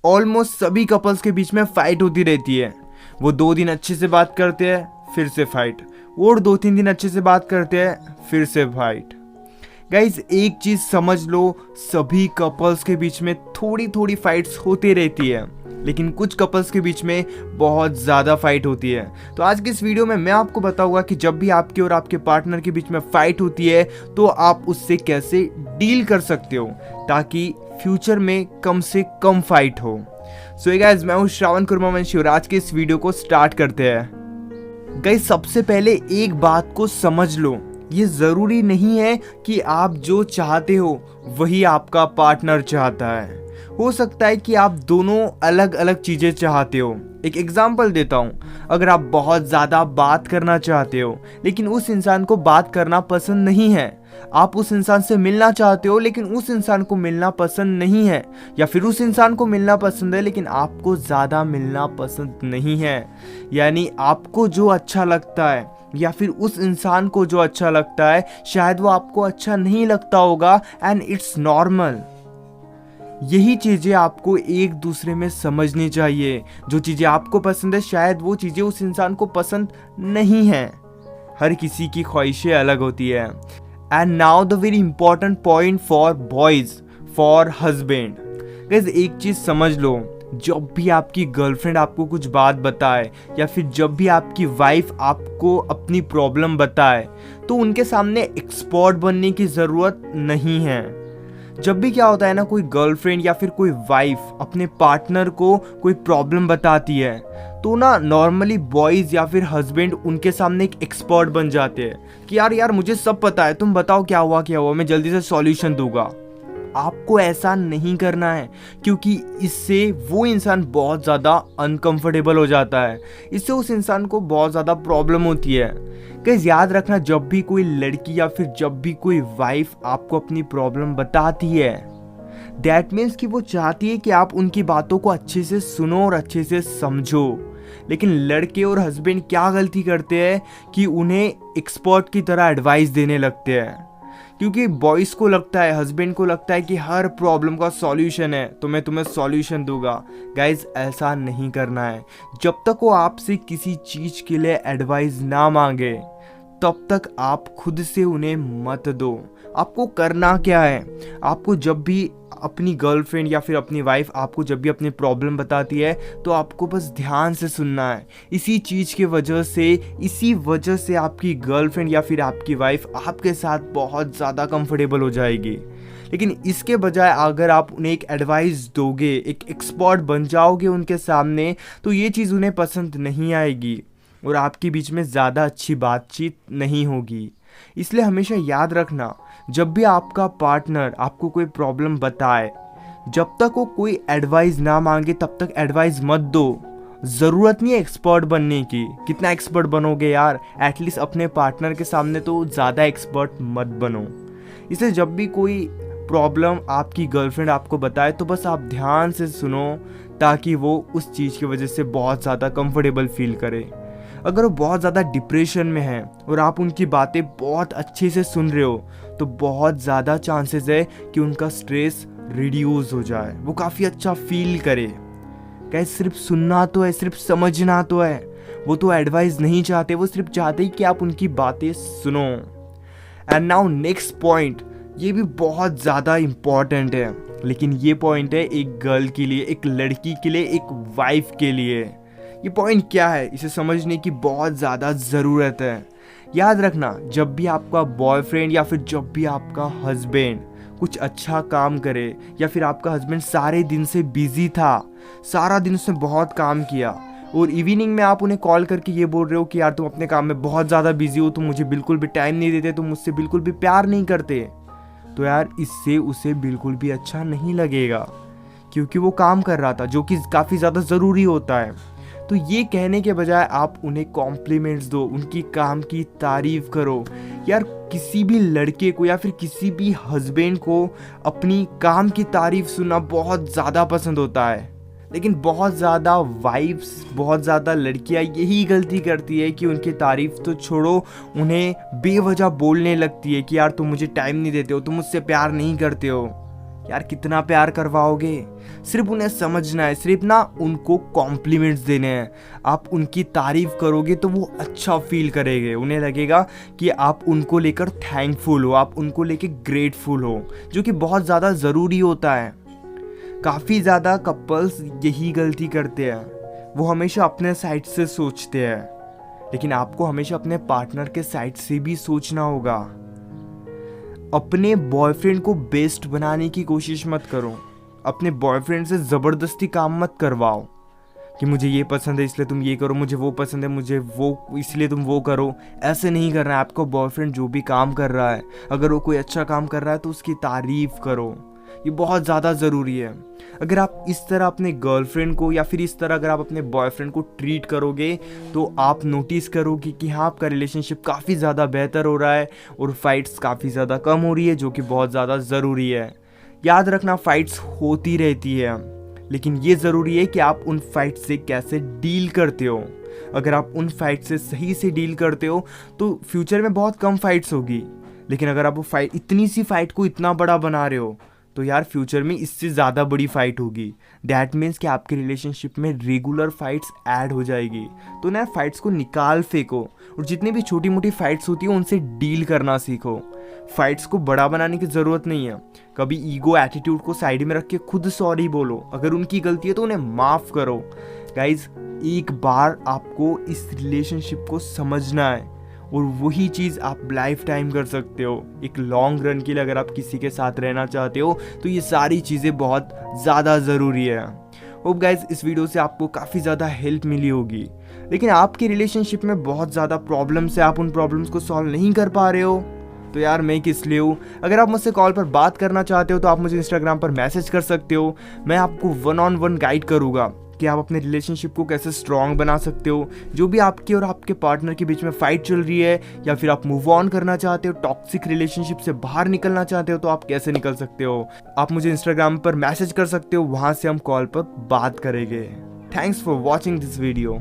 Almost सभी couples के बीच में फाइट होती रहती है। वो 2 दिन अच्छे से बात करते हैं, फिर से फाइट, और 2-3 दिन अच्छे से बात करते हैं, फिर से फाइट। गाइज एक चीज समझ लो, सभी कपल्स के बीच में थोड़ी थोड़ी फाइट्स होती रहती है, लेकिन कुछ कपल्स के बीच में बहुत ज़्यादा फाइट होती है। तो आज के इस वीडियो में मैं आपको बताऊंगा कि जब भी आपके और आपके पार्टनर के बीच में फाइट होती है तो आप उससे कैसे डील कर सकते हो ताकि फ्यूचर में कम से कम फाइट हो। सो गाइस, मैं हूँ श्रावण कुर्मावंशी और आज के इस वीडियो को स्टार्ट करते हैं। गाइस सबसे पहले एक बात को समझ लो, ये ज़रूरी नहीं है कि आप जो चाहते हो वही आपका पार्टनर चाहता है। हो सकता है कि आप दोनों अलग अलग चीज़ें चाहते हो। एक एग्जांपल देता हूँ, अगर आप बहुत ज़्यादा बात करना चाहते हो लेकिन उस इंसान को बात करना पसंद नहीं है, आप उस इंसान से मिलना चाहते हो लेकिन उस इंसान को मिलना पसंद नहीं है, या फिर उस इंसान को मिलना पसंद है लेकिन आपको ज़्यादा मिलना पसंद नहीं है, यानी आपको जो अच्छा लगता है या फिर उस इंसान को जो अच्छा लगता है शायद वो आपको अच्छा नहीं लगता होगा, एंड इट्स नॉर्मल। यही चीज़ें आपको एक दूसरे में समझनी चाहिए। जो चीज़ें आपको पसंद है शायद वो चीज़ें उस इंसान को पसंद नहीं है। हर किसी की ख्वाहिशें अलग होती है। And now the very important point for boys, for husband. Guys एक चीज़ समझ लो, जब भी आपकी गर्लफ्रेंड आपको कुछ बात बताए या फिर जब भी आपकी वाइफ आपको अपनी प्रॉब्लम बताए तो उनके सामने एक्सपर्ट बनने की ज़रूरत नहीं है। जब भी क्या होता है ना, कोई गर्लफ्रेंड या फिर कोई वाइफ अपने पार्टनर को कोई प्रॉब्लम बताती है तो ना नॉर्मली बॉयज़ या फिर हस्बैंड उनके सामने एक एक्सपर्ट बन जाते हैं कि यार मुझे सब पता है, तुम बताओ क्या हुआ, मैं जल्दी से सॉल्यूशन दूंगा। आपको ऐसा नहीं करना है, क्योंकि इससे वो इंसान बहुत ज़्यादा अनकंफर्टेबल हो जाता है, इससे उस इंसान को बहुत ज़्यादा प्रॉब्लम होती है। गाइस याद रखना, जब भी कोई लड़की या फिर जब भी कोई वाइफ आपको अपनी प्रॉब्लम बताती है, दैट मीन्स कि वो चाहती है कि आप उनकी बातों को अच्छे से सुनो और अच्छे से समझो। लेकिन लड़के और हस्बैंड क्या गलती करते हैं कि उन्हें एक्सपर्ट की तरह एडवाइस देने लगते हैं, क्योंकि बॉयज़ को लगता है, हस्बैंड को लगता है कि हर प्रॉब्लम का सॉल्यूशन है तो मैं तुम्हें सॉल्यूशन दूंगा। गाइज ऐसा नहीं करना है। जब तक वो आपसे किसी चीज़ के लिए एडवाइस ना मांगे तब तक आप खुद से उन्हें मत दो। आपको करना क्या है, आपको जब भी अपनी गर्लफ्रेंड या फिर अपनी वाइफ आपको जब भी अपनी प्रॉब्लम बताती है तो आपको बस ध्यान से सुनना है। इसी वजह से आपकी गर्लफ्रेंड या फिर आपकी वाइफ आपके साथ बहुत ज़्यादा कंफर्टेबल हो जाएगी। लेकिन इसके बजाय अगर आप उन्हें एक एडवाइस दोगे, एक एक्सपर्ट बन जाओगे उनके सामने, तो ये चीज़ उन्हें पसंद नहीं आएगी और आपके बीच में ज़्यादा अच्छी बातचीत नहीं होगी। इसलिए हमेशा याद रखना, जब भी आपका पार्टनर आपको कोई प्रॉब्लम बताए, जब तक वो कोई एडवाइस ना मांगे तब तक एडवाइस मत दो। ज़रूरत नहीं है एक्सपर्ट बनने की, कितना एक्सपर्ट बनोगे यार, एटलीस्ट अपने पार्टनर के सामने तो ज़्यादा एक्सपर्ट मत बनो। इसलिए जब भी कोई प्रॉब्लम आपकी गर्लफ्रेंड आपको बताए तो बस आप ध्यान से सुनो ताकि वो उस चीज़ की वजह से बहुत ज़्यादा कंफर्टेबल फील करे। अगर वो बहुत ज़्यादा डिप्रेशन में है और आप उनकी बातें बहुत अच्छे से सुन रहे हो तो बहुत ज़्यादा चांसेस है कि उनका स्ट्रेस रिड्यूस हो जाए, वो काफ़ी अच्छा फील करे। क्या सिर्फ सुनना तो है, सिर्फ समझना तो है, वो तो एडवाइस नहीं चाहते, वो सिर्फ चाहते ही कि आप उनकी बातें सुनो। एंड नाउ नेक्स्ट पॉइंट, ये भी बहुत ज़्यादा इम्पॉर्टेंट है, लेकिन ये पॉइंट है एक गर्ल के लिए, एक लड़की के लिए, एक वाइफ के लिए। ये पॉइंट क्या है, इसे समझने की बहुत ज़्यादा ज़रूरत है। याद रखना, जब भी आपका बॉयफ्रेंड या फिर जब भी आपका हस्बैंड कुछ अच्छा काम करे या फिर आपका हस्बैंड सारे दिन से बिजी था, सारा दिन उसने बहुत काम किया और इवनिंग में आप उन्हें कॉल करके ये बोल रहे हो कि यार तुम अपने काम में बहुत ज़्यादा बिजी हो, तुम मुझे बिल्कुल भी टाइम नहीं देते, तुम मुझसे बिल्कुल भी प्यार नहीं करते, तो यार इससे उसे बिल्कुल भी अच्छा नहीं लगेगा, क्योंकि वो काम कर रहा था जो कि काफ़ी ज़्यादा ज़रूरी होता है। तो ये कहने के बजाय आप उन्हें कॉम्प्लीमेंट्स दो, उनकी काम की तारीफ करो। यार किसी भी लड़के को या फिर किसी भी हस्बैंड को अपनी काम की तारीफ सुनना बहुत ज़्यादा पसंद होता है, लेकिन बहुत ज़्यादा वाइफ्स, बहुत ज़्यादा लड़कियां यही गलती करती है कि उनकी तारीफ तो छोड़ो, उन्हें बेवजह बोलने लगती है कि यार तुम मुझे टाइम नहीं देते हो, तुम मुझसे प्यार नहीं करते हो। यार कितना प्यार करवाओगे? सिर्फ उन्हें समझना है, सिर्फ ना उनको कॉम्प्लीमेंट्स देने हैं। आप उनकी तारीफ करोगे तो वो अच्छा फील करेंगे, उन्हें लगेगा कि आप उनको लेकर थैंकफुल हो, आप उनको लेकर ग्रेटफुल हो, जो कि बहुत ज़्यादा ज़रूरी होता है। काफ़ी ज़्यादा कपल्स यही गलती करते हैं, वो हमेशा अपने साइड से सोचते हैं, लेकिन आपको हमेशा अपने पार्टनर के साइड से भी सोचना होगा। अपने बॉयफ्रेंड को बेस्ट बनाने की कोशिश मत करो। अपने बॉयफ्रेंड से ज़बरदस्ती काम मत करवाओ कि मुझे ये पसंद है इसलिए तुम ये करो, मुझे वो पसंद है मुझे वो इसलिए तुम वो करो। ऐसे नहीं करना है। आपका बॉयफ्रेंड जो भी काम कर रहा है, अगर वो कोई अच्छा काम कर रहा है तो उसकी तारीफ़ करो, ये बहुत ज़्यादा ज़रूरी है। अगर आप इस तरह अपने गर्लफ्रेंड को या फिर इस तरह अगर आप अपने बॉयफ्रेंड को ट्रीट करोगे तो आप नोटिस करोगे कि हाँ, आपका रिलेशनशिप काफ़ी ज़्यादा बेहतर हो रहा है और फाइट्स काफ़ी ज़्यादा कम हो रही है, जो कि बहुत ज़्यादा ज़रूरी है। याद रखना, फाइट्स होती रहती है, लेकिन ये ज़रूरी है कि आप उन फाइट से कैसे डील करते हो। अगर आप उन फाइट से सही से डील करते हो तो फ्यूचर में बहुत कम फाइट्स होगी, लेकिन अगर आप वो फाइट, इतनी सी फाइट को इतना बड़ा बना रहे हो तो यार फ्यूचर में इससे ज़्यादा बड़ी फाइट होगी। दैट मीन्स कि आपके रिलेशनशिप में रेगुलर फाइट्स ऐड हो जाएगी। तो ना फाइट्स को निकाल फेंको और जितनी भी छोटी मोटी फाइट्स होती है उनसे डील करना सीखो। फाइट्स को बड़ा बनाने की ज़रूरत नहीं है। कभी ईगो एटीट्यूड को साइड में रख के खुद सॉरी बोलो। अगर उनकी गलती है तो उन्हें माफ़ करो। गाइज, एक बार आपको इस रिलेशनशिप को समझना है और वही चीज़ आप लाइफ टाइम कर सकते हो। एक लॉन्ग रन के लिए अगर आप किसी के साथ रहना चाहते हो तो ये सारी चीज़ें बहुत ज़्यादा ज़रूरी है। होप गाइज, इस वीडियो से आपको काफ़ी ज़्यादा हेल्प मिली होगी। लेकिन आपके रिलेशनशिप में बहुत ज़्यादा प्रॉब्लम्स है, आप उन प्रॉब्लम्स को सॉल्व नहीं कर पा रहे हो, तो यार मैं किस लिए हूँ। अगर आप मुझसे कॉल पर बात करना चाहते हो तो आप मुझे इंस्टाग्राम पर मैसेज कर सकते हो। मैं आपको 1-on-1 गाइड करूँगा कि आप अपने रिलेशनशिप को कैसे स्ट्रॉन्ग बना सकते हो। जो भी आपके और आपके पार्टनर के बीच में फाइट चल रही है या फिर आप मूव ऑन करना चाहते हो, टॉक्सिक रिलेशनशिप से बाहर निकलना चाहते हो, तो आप कैसे निकल सकते हो। आप मुझे इंस्टाग्राम पर मैसेज कर सकते हो, वहाँ से हम कॉल पर बात करेंगे। Thanks for watching this video.